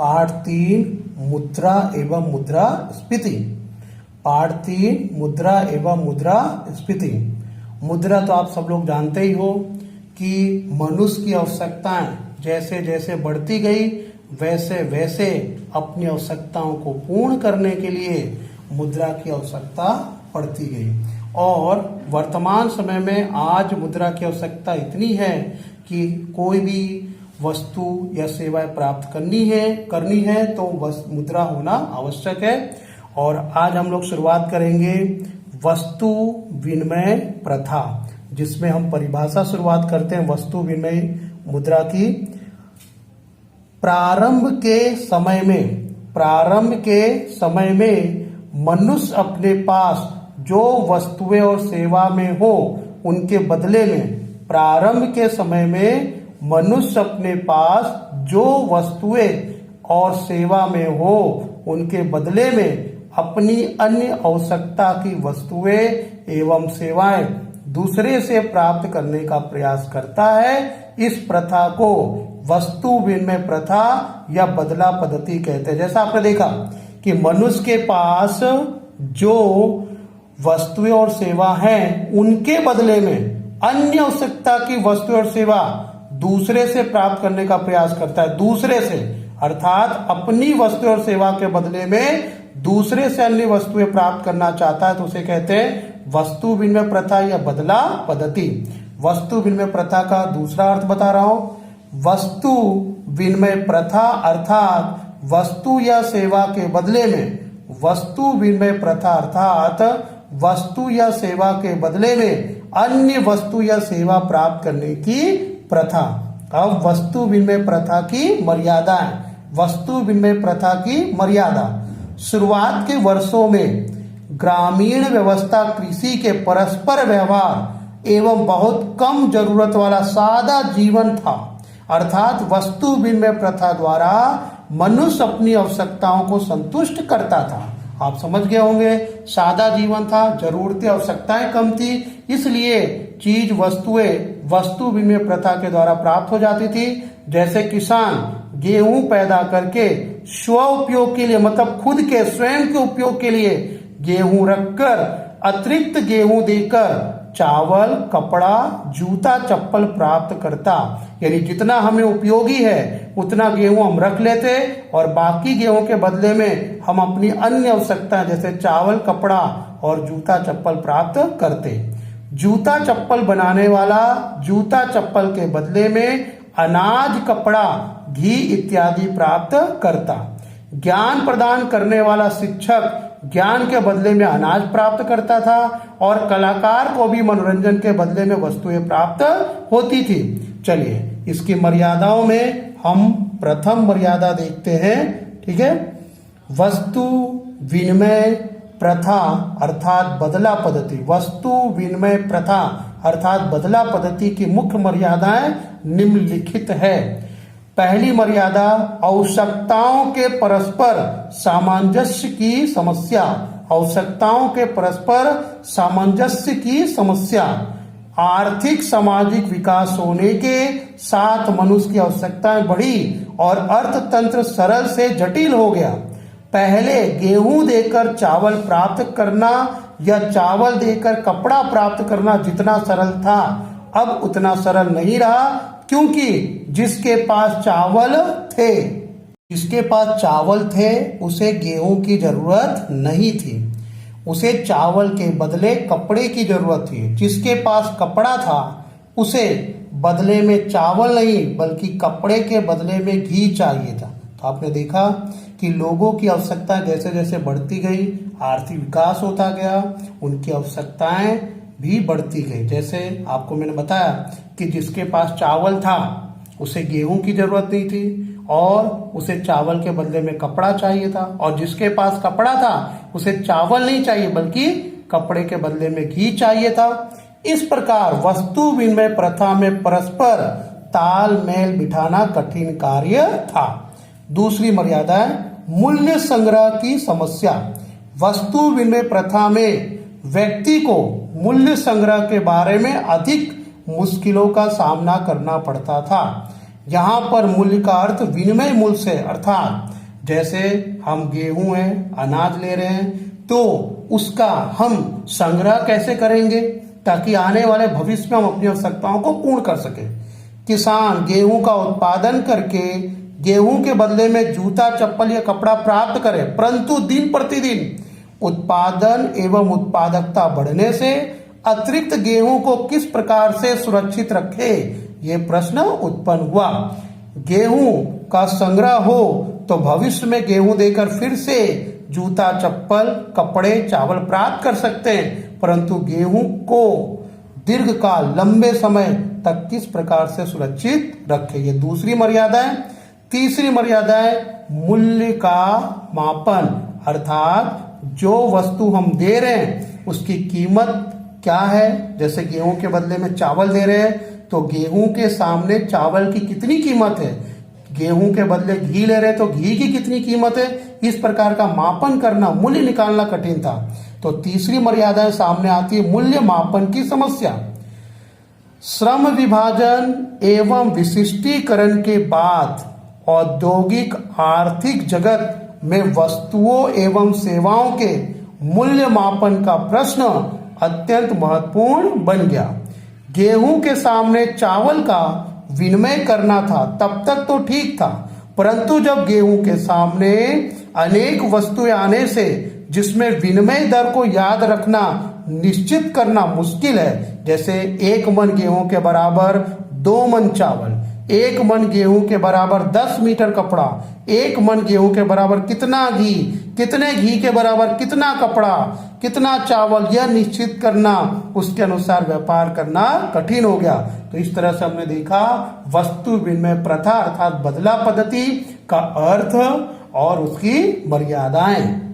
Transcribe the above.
पाठ 3 मुद्रा एवं मुद्रास्फीति। पाठ 3 मुद्रा एवं मुद्रास्फीति। मुद्रा तो आप सब लोग जानते ही हो कि मनुष्य की आवश्यकताएं जैसे जैसे बढ़ती गई वैसे वैसे अपनी आवश्यकताओं को पूर्ण करने के लिए मुद्रा की आवश्यकता पड़ती गई। और वर्तमान समय में आज मुद्रा की आवश्यकता इतनी है कि कोई भी वस्तु या सेवाएं प्राप्त करनी है तो मुद्रा होना आवश्यक है। और आज हम लोग शुरुआत करेंगे वस्तु विनिमय प्रथा, जिसमें हम परिभाषा शुरुआत करते हैं वस्तु विनिमय मुद्रा की। प्रारंभ के समय में मनुष्य अपने पास जो वस्तुएं और सेवा में हो उनके बदले में, प्रारंभ के समय में मनुष्य अपने पास जो वस्तुएं और सेवा में हो उनके बदले में अपनी अन्य आवश्यकता की वस्तुएं एवं सेवाएं दूसरे से प्राप्त करने का प्रयास करता है। इस प्रथा को वस्तु विनिमय प्रथा या बदला पद्धति कहते हैं। जैसा आपने देखा कि मनुष्य के पास जो वस्तुएं और सेवा हैं उनके बदले में अन्य आवश्यकता की वस्तु और सेवा दूसरे से प्राप्त करने का प्रयास करता है। दूसरे से अर्थात अपनी वस्तु और सेवा के बदले में दूसरे से अन्य वस्तुएं प्राप्त करना चाहता है तो उसे कहते हैं वस्तु विनिमय प्रथा या बदला पद्धति। वस्तु विनिमय प्रथा का दूसरा अर्थ बता रहा हूं। वस्तु विनिमय प्रथा अर्थात वस्तु या सेवा के बदले में, वस्तु विनिमय प्रथा अर्थात वस्तु या सेवा के बदले में अन्य वस्तु या सेवा प्राप्त करने की प्रथा। अब वस्तु विनिमय प्रथा की मर्यादाएं। वस्तु विनिमय प्रथा की मर्यादा। शुरुआत के वर्षों में ग्रामीण व्यवस्था कृषि के परस्पर व्यवहार एवं बहुत कम जरूरत वाला सादा जीवन था। अर्थात वस्तु विनिमय प्रथा द्वारा मनुष्य अपनी आवश्यकताओं को संतुष्ट करता था। आप समझ गए होंगे, सादा जीवन था, जरूरतें आवश्यकताएं कम थी, इसलिए चीज वस्तुएं वस्तु विनिमय प्रथा के द्वारा प्राप्त हो जाती थी। जैसे किसान गेहूं पैदा करके स्व उपयोग के लिए, मतलब खुद के स्वयं के उपयोग के लिए गेहूं रखकर अतिरिक्त गेहूं देकर चावल, कपड़ा, जूता, चप्पल प्राप्त करता। यानी जितना हमें उपयोगी है उतना गेहूं हम रख लेते और बाकी गेहूं के बदले में हम अपनी अन्य आवश्यकता जैसे चावल, कपड़ा और जूता, चप्पल प्राप्त करते। जूता चप्पल बनाने वाला जूता चप्पल के बदले में अनाज, कपड़ा, घी इत्यादि प्राप्त करता। ज्ञान प्रदान करने वाला शिक्षक ज्ञान के बदले में अनाज प्राप्त करता था और कलाकार को भी मनोरंजन के बदले में वस्तुएं प्राप्त होती थी। चलिए इसकी मर्यादाओं में हम प्रथम मर्यादा देखते हैं। ठीक है, वस्तु विनिमय प्रथा अर्थात बदला पद्धति। वस्तु विनिमय प्रथा अर्थात बदला पद्धति की मुख्य मर्यादाएं निम्नलिखित है। पहली मर्यादा आवश्यकताओं के परस्पर सामंजस्य की समस्या। आवश्यकताओं के परस्पर सामंजस्य की समस्या। आर्थिक सामाजिक विकास होने के साथ मनुष्य की आवश्यकताएं बढ़ी और अर्थतंत्र सरल से जटिल हो गया। पहले गेहूं देकर चावल प्राप्त करना या चावल देकर कपड़ा प्राप्त करना जितना सरल था अब उतना सरल नहीं रहा, क्योंकि जिसके पास चावल थे उसे गेहूं की जरूरत नहीं थी, उसे चावल के बदले कपड़े की जरूरत थी। जिसके पास कपड़ा था उसे बदले में चावल नहीं बल्कि कपड़े के बदले में घी चाहिए था। तो आपने देखा कि लोगों की आवश्यकताएं जैसे जैसे बढ़ती गई, आर्थिक विकास होता गया, उनकी आवश्यकताएं भी बढ़ती गई। जैसे आपको मैंने बताया कि जिसके पास चावल था उसे गेहूं की जरूरत नहीं थी और उसे चावल के बदले में कपड़ा चाहिए था, और जिसके पास कपड़ा था उसे चावल नहीं चाहिए बल्कि कपड़े के बदले में घी चाहिए था। इस प्रकार वस्तु विनिमय प्रथा में परस्पर तालमेल बिठाना कठिन कार्य था। दूसरी मर्यादा है मूल्य संग्रह की समस्या। वस्तु विनिमय प्रथा में व्यक्ति को मूल्य संग्रह के बारे में अधिक मुश्किलों का सामना करना पड़ता था। यहाँ पर मूल्य का अर्थ विनिमय मूल्य से, अर्थात जैसे हम गेहूं है, अनाज ले रहे हैं, तो उसका हम संग्रह कैसे करेंगे ताकि आने वाले भविष्य में हम अपनी आवश्यकताओं को पूर्ण कर सके। किसान गेहूं का उत्पादन करके गेहूं के बदले में जूता, चप्पल या कपड़ा प्राप्त करे, परंतु दिन प्रतिदिन उत्पादन एवं उत्पादकता बढ़ने से अतिरिक्त गेहूं को किस प्रकार से सुरक्षित रखे, ये प्रश्न उत्पन्न हुआ। गेहूं का संग्रह हो तो भविष्य में गेहूं देकर फिर से जूता, चप्पल, कपड़े, चावल प्राप्त कर सकते हैं, परंतु गेहूं को दीर्घकाल, लंबे समय तक किस प्रकार से सुरक्षित रखे, ये दूसरी मर्यादा है। तीसरी मर्यादा है मूल्य का मापन, अर्थात जो वस्तु हम दे रहे हैं उसकी कीमत क्या है। जैसे गेहूं के बदले में चावल दे रहे हैं तो गेहूं के सामने चावल की कितनी कीमत है, गेहूं के बदले घी ले रहे हैं तो घी की कितनी कीमत है, इस प्रकार का मापन करना, मूल्य निकालना कठिन था। तो तीसरी मर्यादा सामने आती है मूल्य मापन की समस्या। श्रम विभाजन एवं विशिष्टीकरण के बाद औद्योगिक आर्थिक जगत में वस्तुओं एवं सेवाओं के मूल्य मापन का प्रश्न अत्यंत महत्वपूर्ण बन गया। गेहूं के सामने चावल का विनिमय करना था तब तक तो ठीक था, परंतु जब गेहूं के सामने अनेक वस्तुएं आने से जिसमें विनिमय दर को याद रखना, निश्चित करना मुश्किल है, जैसे 1 मन गेहूं के बराबर 2 मन चावल, 1 मन गेहूं के बराबर 10 मीटर कपड़ा, 1 मन गेहूं के बराबर कितना घी, कितने घी के बराबर कितना कपड़ा, कितना चावल, यह निश्चित करना, उसके अनुसार व्यापार करना कठिन हो गया। तो इस तरह से हमने देखा वस्तु विनिमय प्रथा अर्थात बदला पद्धति का अर्थ और उसकी मर्यादाएं।